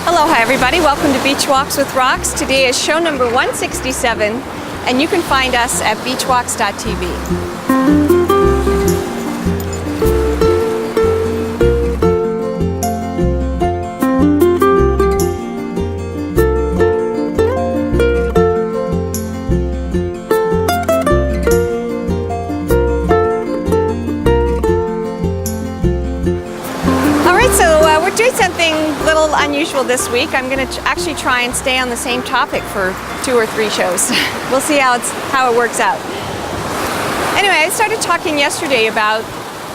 Aloha everybody, welcome to Beach Walks with Rocks. Today is show number 167 and you can find us at beachwalks.tv. We're doing something a little unusual this week. I'm going to actually try and stay on the same topic for 2 or 3 shows. We'll see how it works out. Anyway, I started talking yesterday about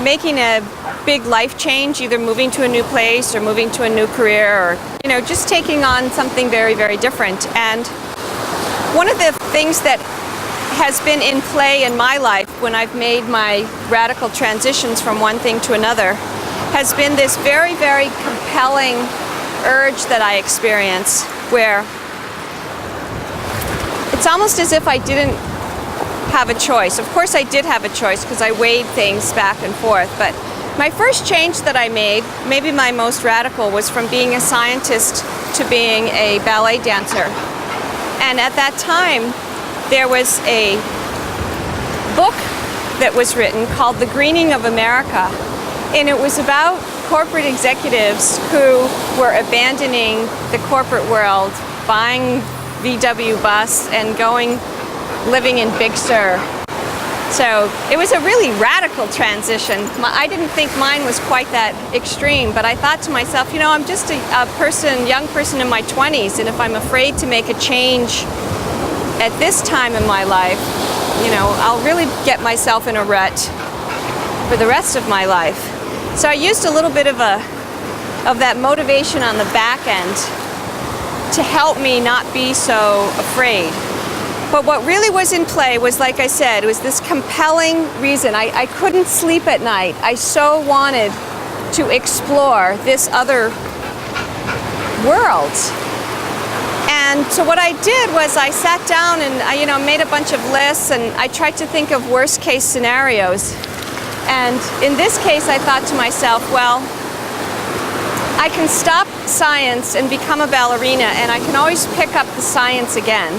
making a big life change, either moving to a new place or moving to a new career, or just taking on something very, very different. And one of the things that has been in play in my life when I've made my radical transitions from one thing to another has been this very, very compelling urge that I experience where it's almost as if I didn't have a choice. Of course I did have a choice because I weighed things back and forth, but my first change that I made, maybe my most radical, was from being a scientist to being a ballet dancer. And at that time there was a book that was written called The Greening of America. And it was about corporate executives who were abandoning the corporate world, buying VW bus and living in Big Sur. So it was a really radical transition. I didn't think mine was quite that extreme, but I thought to myself, I'm just a young person in my 20s, and if I'm afraid to make a change at this time in my life, I'll really get myself in a rut for the rest of my life. So I used a little bit of that motivation on the back end to help me not be so afraid. But what really was in play was, like I said, it was this compelling reason. I couldn't sleep at night. I so wanted to explore this other world. And so what I did was I sat down and I made a bunch of lists, and I tried to think of worst case scenarios. And in this case, I thought to myself, well, I can stop science and become a ballerina, and I can always pick up the science again.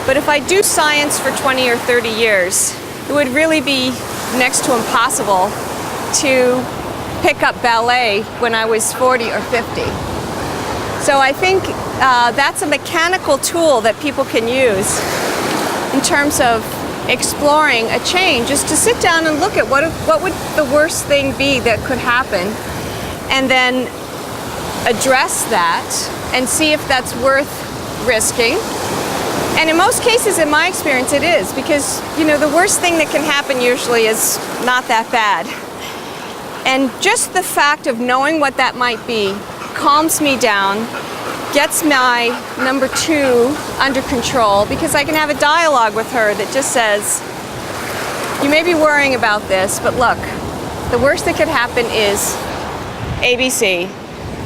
But if I do science for 20 or 30 years, it would really be next to impossible to pick up ballet when I was 40 or 50. So I think that's a mechanical tool that people can use in terms of exploring a change, is to sit down and look at what would the worst thing be that could happen, and then address that and see if that's worth risking. And in most cases, in my experience, it is, because the worst thing that can happen usually is not that bad. And just the fact of knowing what that might be calms me down, gets my number 2 under control, because I can have a dialogue with her that just says, you may be worrying about this, but look, the worst that could happen is ABC.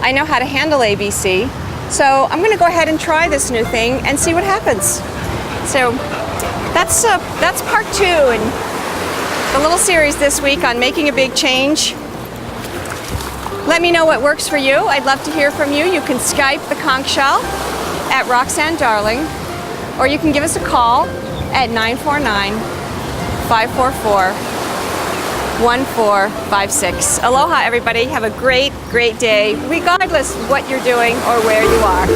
I know how to handle ABC, so I'm going to go ahead and try this new thing and see what happens. So that's part 2 in the little series this week on making a big change. Let me know what works for you. I'd love to hear from you. You can Skype the conch shell at Roxanne Darling, or you can give us a call at 949-544-1456. Aloha everybody. Have a great, great day, regardless of what you're doing or where you are.